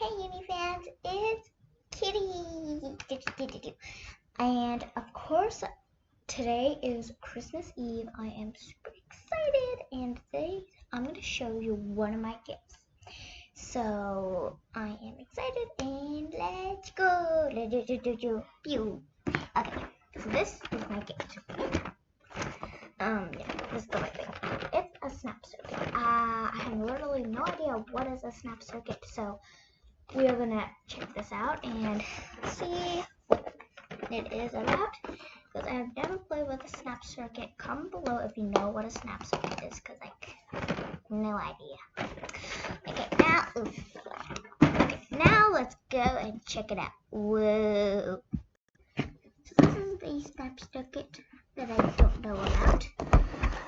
Hey Uni fans, it's Kittie. And of course, today is Christmas Eve. I am super excited, and today I'm going to show you one of my gifts. So I am excited, and let's go. Okay, so this is my gift. This is the right thing. It's a snap circuit. I have literally no idea what is a snap circuit, so we are gonna check this out and see what it is about, because I have never played with a snap circuit. Comment below if you know what a snap circuit is, because no idea. Okay, now let's go and check it out. Whoa. So this is the snap circuit that I don't know about.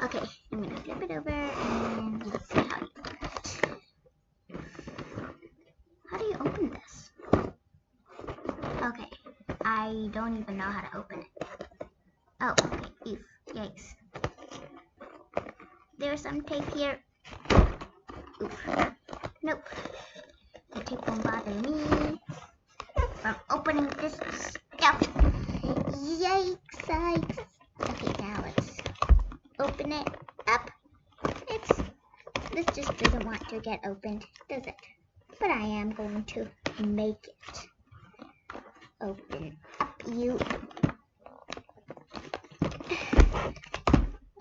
Okay, I'm gonna flip it over and let's see how you open it. How do you open this? Okay, I don't even know how to open it. Oh, okay, yikes. There's some tape here. Oof. Nope. The tape won't bother me from opening this stuff. Yikes. Okay, now let's open it up. This just doesn't want to get opened, does it? But I am going to make it open up, you.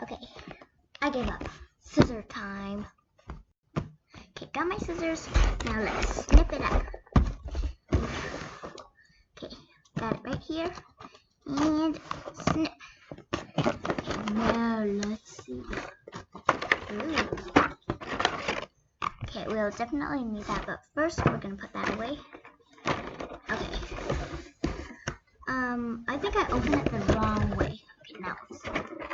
Okay, I gave up. Scissor time. Okay, got my scissors. Now let's snip it up. Okay, got it right here. And snip. Okay, now let's see. Ooh. Okay, we'll definitely need that, but first we're gonna put that away. Okay. I think I opened it the wrong way. Okay, now let's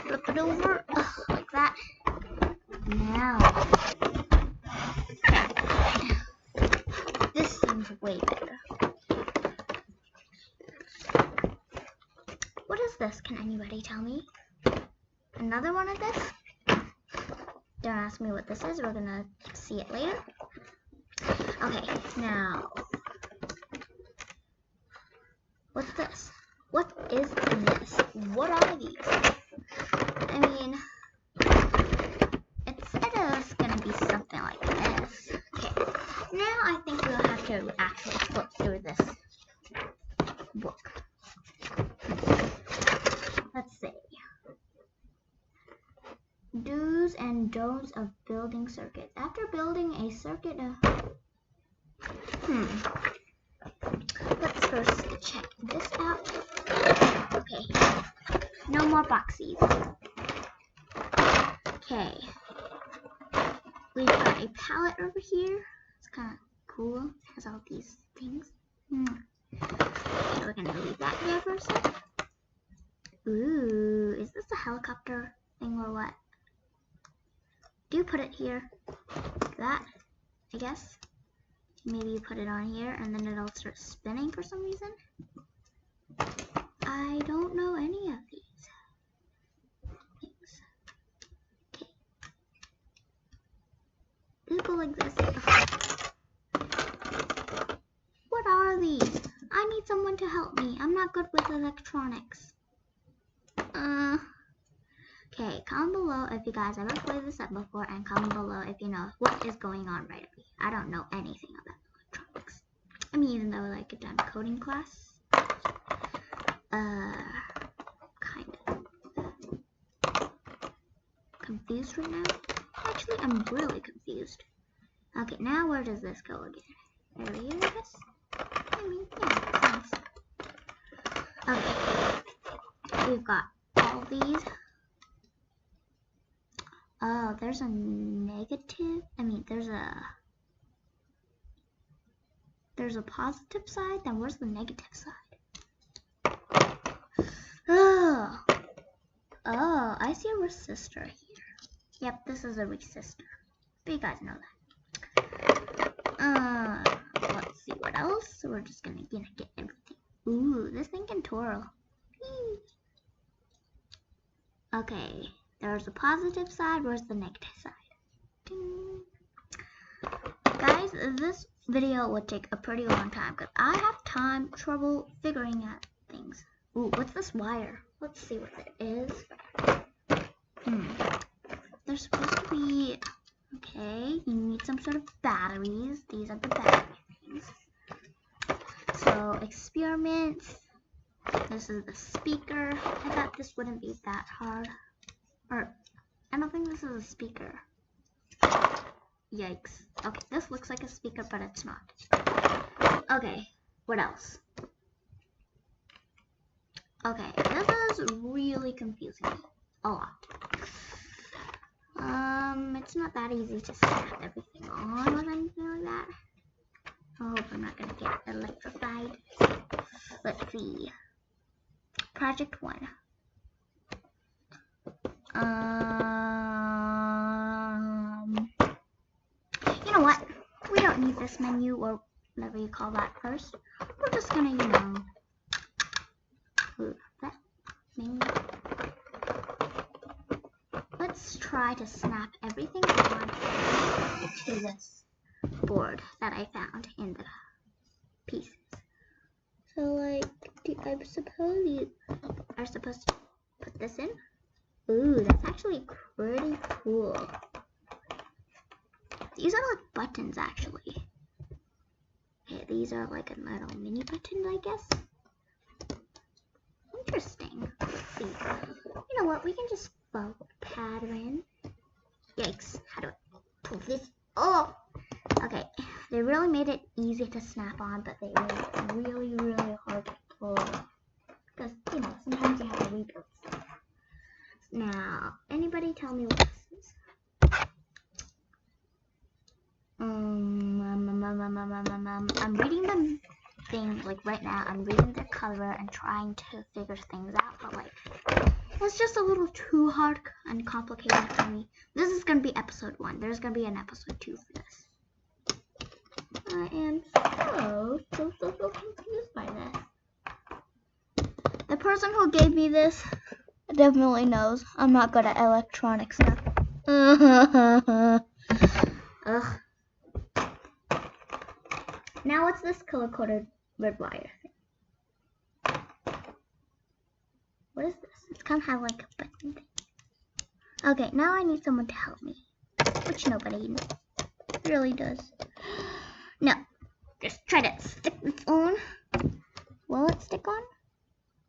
flip it over like that. Now, this seems way better. What is this? Can anybody tell me? Another one of this? Don't ask me what this is. We're gonna see it later. Okay, now, what's this? What is this? What are these? I mean, it said it was gonna be something like this. Okay, now I think we'll have to actually flip through this book. Let's see. Do's and don'ts of building circuits. After building a circuit, let's first check this out. Okay, no more boxies. Okay, we've got a palette over here. It's kind of cool. It has all these things. Okay, we're gonna leave that there for a sec. Ooh, is this a helicopter thing or what? Do you put it here? That, I guess. Maybe you put it on here and then it'll start spinning for some reason. I don't know any of these things. Okay. These go like this. What are these? I need someone to help me. I'm not good with electronics. Okay, comment below if you guys ever played this up before, and comment below if you know what is going on right up here. I don't know anything about electronics. I mean, even though like I've done coding class. Kind of confused right now. Actually, I'm really confused. Okay, now where does this go again? Over here, I guess? I mean, yeah, nice. Okay, we've got all these. Oh, there's a negative. I mean, there's a positive side. Then where's the negative side? Oh, I see a resistor here. Yep, this is a resistor. But you guys know that. Let's see what else. So we're just gonna get everything. Ooh, this thing can twirl. Whee. Okay, there's a positive side. Where's the negative side? Ding. Guys, this video would take a pretty long time because I have trouble figuring out things. Ooh, what's this wire? Let's see what it is. There's supposed to be, okay, you need some sort of batteries. These are the battery things. So, experiments. This is the speaker. I thought this wouldn't be that hard. Or, I don't think this is a speaker. Yikes. Okay, this looks like a speaker, but it's not. Okay, what else? Okay, this is really confusing me a lot. It's not that easy to snap everything on or anything like that. I hope I'm not gonna get electrified. Let's see. Project 1. You know what? We don't need this menu or whatever you call that first. We're just gonna, that menu. Let's try to snap everything on to this board that I found in the pieces. So, like, I suppose you are supposed to put this in. Ooh, that's actually pretty cool. These are like buttons, actually. Okay, these are like a little mini button, I guess. Interesting. Let's see. You know what? We can just follow the pattern. Yikes. How do I pull this? Oh! Okay. They really made it easy to snap on, but they made it really, really hard to pull. Because, sometimes you have to rebuild stuff. Now, anybody tell me what this is? I'm reading the thing, like right now, I'm reading the cover and trying to figure things out, but like, it's just a little too hard and complicated for me. This is going to be episode 1. There's going to be an episode 2 for this. I am so confused by this. The person who gave me this definitely knows I'm not good at electronic stuff. Ugh. Now what's this color-coded red wire thing? What is this? It's kind of have like a button thing. Okay, now I need someone to help me, which nobody really does. No, just try to stick this on. Will it stick on?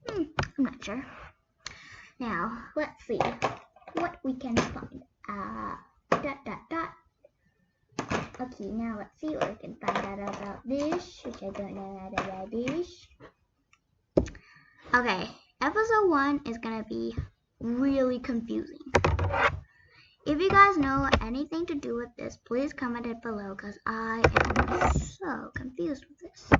I'm not sure. Now, let's see what we can find. Okay, now let's see what we can find out about this, which I don't know about this. Okay, episode 1 is gonna be really confusing. If you guys know anything to do with this, please comment it below, because I am so confused with this.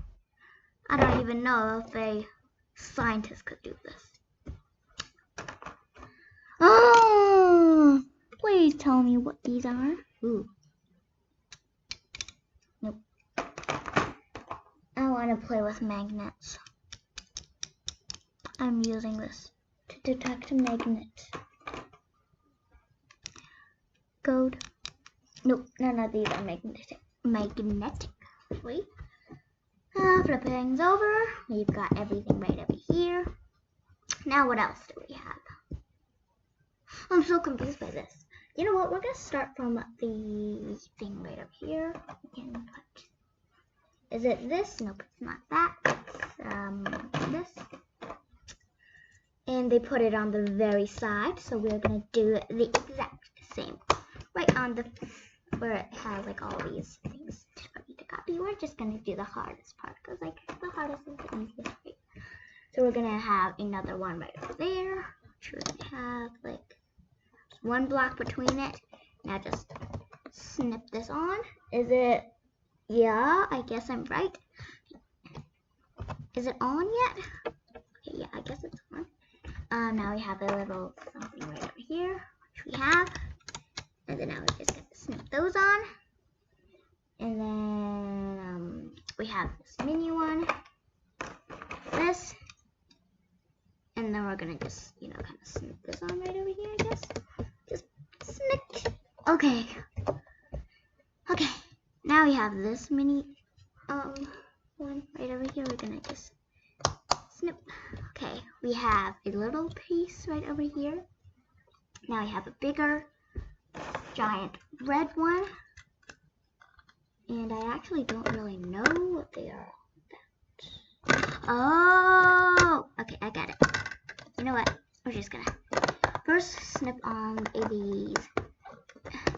I don't even know if a scientist could do this. Oh, please tell me what these are. Ooh. Nope. I want to play with magnets. I'm using this to detect magnets. Code. Nope, none of these are magnetic. Wait. Flip things over. We've got everything right over here. Now what else do we have? I'm so confused by this. You know what? We're gonna start from the thing right over here. We can put. Is it this? Nope, it's not that. It's this. And they put it on the very side, so we're gonna do the exact same. Right on the where it has like all these things for me to copy. We're just gonna do the hardest part because like the hardest is the easiest. Right? So we're gonna have another one right over there. Which we're gonna have like one block between it. Now just snip this on. Is it? Yeah, I guess I'm right. Is it on yet? Okay, yeah, I guess it's on. Now we have a little something right over here, which we have. And then now we're just gonna snip those on. And then we have this mini one. This. And then we're gonna just, kind of snip this on right over here, I guess. Just snip. Okay. Okay. Now we have this mini one right over here. We're gonna just snip. Okay, we have a little piece right over here. Now we have a bigger, giant red one. And I actually don't really know what they are. Oh, okay, I got it. You know what? We're just gonna first snip on these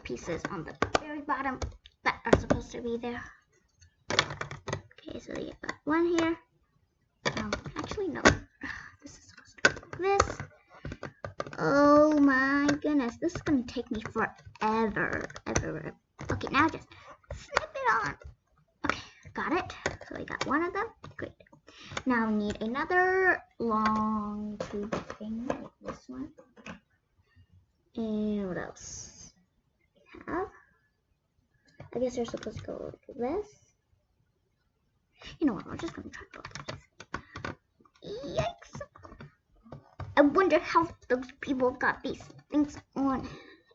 pieces on the very bottom that are supposed to be there. Okay, so you got one here. Actually, no. This is supposed to be like this. Oh my goodness, this is gonna take me forever. Okay, now just snip it on. Okay, got it. So I got one of them. Great. Now we need another long tube thing like this one. And what else? We have. I guess they're supposed to go like this. You know what? We're just gonna try both of these. Yikes! I wonder how those people got these things on.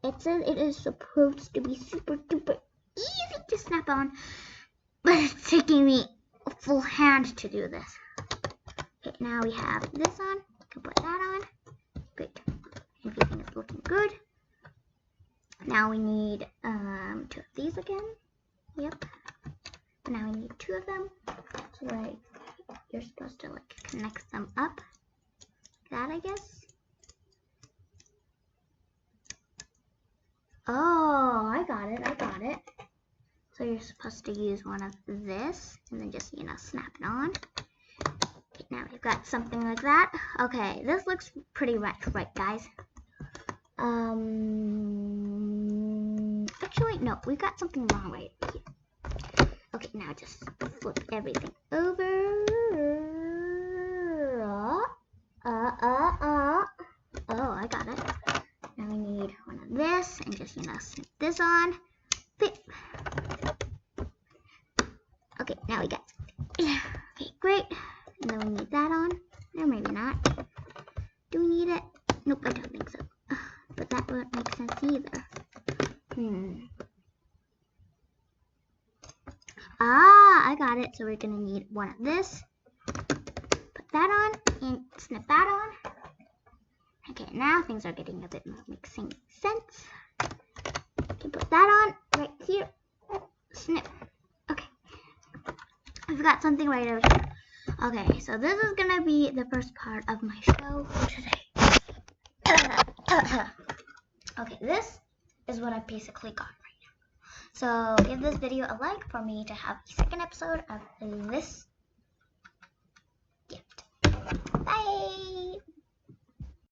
It says it is supposed to be super duper easy to snap on, but it's taking me a full hand to do this. Okay, now we have this on. We can put that on. Great. Everything is looking good. Now we need 2 of these again. Yep. Now we need 2 of them. So like you're supposed to like connect them up. That I guess. Oh, I got it. So you're supposed to use one of this and then just, snap it on. Okay, now we've got something like that. Okay, this looks pretty right, guys. Actually, no, we got something wrong right here. Okay, now just flip everything over. Oh, I got it. Now we need one of this and just, snip this on. Beep. Okay, now we got something. Okay, great. And then we need that on. Or maybe not. Do we need it? Nope, I don't think so. But that won't make sense either. Ah, I got it. So we're gonna need one of this. Put that on and snip that on. Okay, now things are getting a bit more making sense. Okay, put that on right here. Snip. Okay. I've got something right over here. Okay, so this is gonna be the first part of my show for today. Okay, this is what I basically got right now. So give this video a like for me to have a second episode of this